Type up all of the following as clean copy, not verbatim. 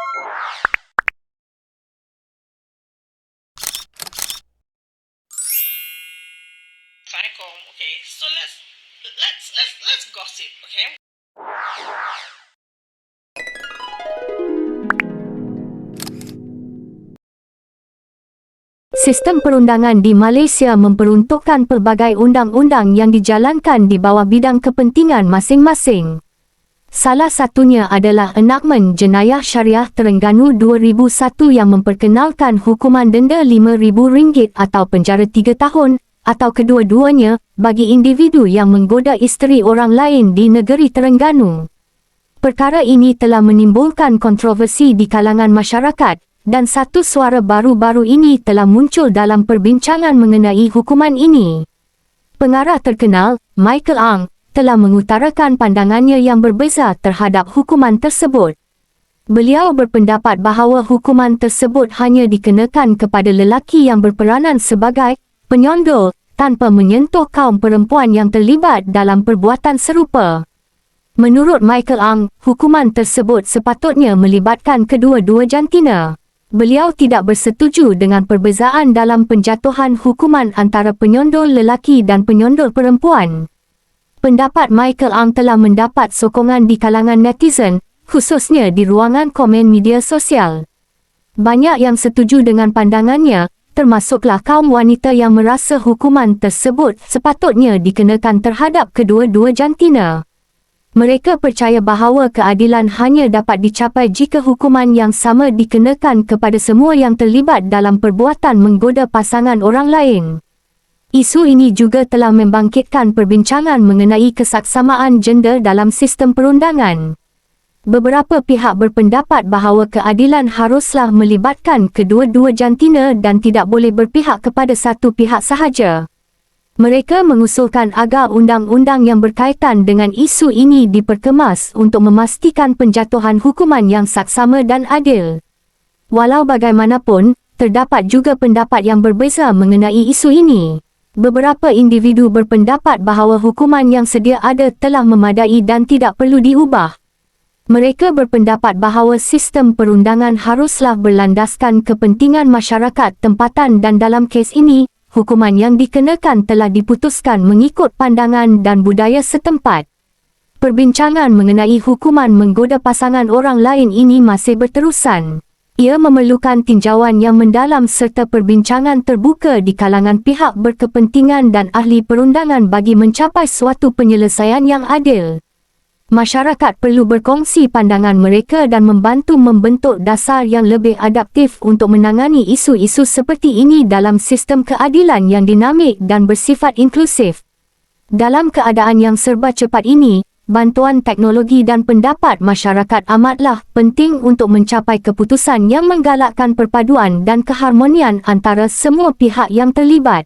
Assalamualaikum. Okay, so let's gossip, okay? Sistem perundangan di Malaysia memperuntukkan pelbagai undang-undang yang dijalankan di bawah bidang kepentingan masing-masing. Salah satunya adalah Enakmen Jenayah Syariah Terengganu 2001 yang memperkenalkan hukuman denda RM5,000 atau penjara 3 tahun atau kedua-duanya bagi individu yang menggoda isteri orang lain di negeri Terengganu. Perkara ini telah menimbulkan kontroversi di kalangan masyarakat dan satu suara baru-baru ini telah muncul dalam perbincangan mengenai hukuman ini. Pengarah terkenal, Michael Ang, telah mengutarakan pandangannya yang berbeza terhadap hukuman tersebut. Beliau berpendapat bahawa hukuman tersebut hanya dikenakan kepada lelaki yang berperanan sebagai penyondol tanpa menyentuh kaum perempuan yang terlibat dalam perbuatan serupa. Menurut Michael Ang, hukuman tersebut sepatutnya melibatkan kedua-dua jantina. Beliau tidak bersetuju dengan perbezaan dalam penjatuhan hukuman antara penyondol lelaki dan penyondol perempuan. Pendapat Michael Ang telah mendapat sokongan di kalangan netizen, khususnya di ruangan komen media sosial. Banyak yang setuju dengan pandangannya, termasuklah kaum wanita yang merasa hukuman tersebut sepatutnya dikenakan terhadap kedua-dua jantina. Mereka percaya bahawa keadilan hanya dapat dicapai jika hukuman yang sama dikenakan kepada semua yang terlibat dalam perbuatan menggoda pasangan orang lain. Isu ini juga telah membangkitkan perbincangan mengenai kesaksamaan gender dalam sistem perundangan. Beberapa pihak berpendapat bahawa keadilan haruslah melibatkan kedua-dua jantina dan tidak boleh berpihak kepada satu pihak sahaja. Mereka mengusulkan agar undang-undang yang berkaitan dengan isu ini diperkemas untuk memastikan penjatuhan hukuman yang saksama dan adil. Walau bagaimanapun, terdapat juga pendapat yang berbeza mengenai isu ini. Beberapa individu berpendapat bahawa hukuman yang sedia ada telah memadai dan tidak perlu diubah. Mereka berpendapat bahawa sistem perundangan haruslah berlandaskan kepentingan masyarakat tempatan dan dalam kes ini, hukuman yang dikenakan telah diputuskan mengikut pandangan dan budaya setempat. Perbincangan mengenai hukuman menggoda pasangan orang lain ini masih berterusan. Ia memerlukan tinjauan yang mendalam serta perbincangan terbuka di kalangan pihak berkepentingan dan ahli perundangan bagi mencapai suatu penyelesaian yang adil. Masyarakat perlu berkongsi pandangan mereka dan membantu membentuk dasar yang lebih adaptif untuk menangani isu-isu seperti ini dalam sistem keadilan yang dinamik dan bersifat inklusif. Dalam keadaan yang serba cepat ini, bantuan teknologi dan pendapat masyarakat amatlah penting untuk mencapai keputusan yang menggalakkan perpaduan dan keharmonian antara semua pihak yang terlibat.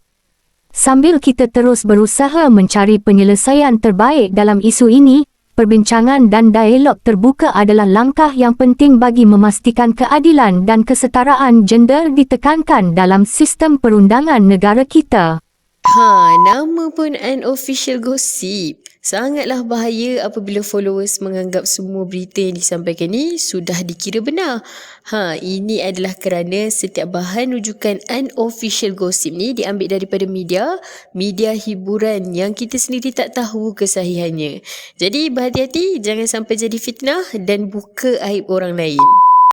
Sambil kita terus berusaha mencari penyelesaian terbaik dalam isu ini, perbincangan dan dialog terbuka adalah langkah yang penting bagi memastikan keadilan dan kesetaraan gender ditekankan dalam sistem perundangan negara kita. Nama pun unofficial gossip. Sangatlah bahaya apabila followers menganggap semua berita yang disampaikan ni sudah dikira benar. Ini adalah kerana setiap bahan rujukan unofficial gossip ni diambil daripada media hiburan yang kita sendiri tak tahu kesahihannya. Jadi berhati-hati, jangan sampai jadi fitnah dan buka aib orang lain.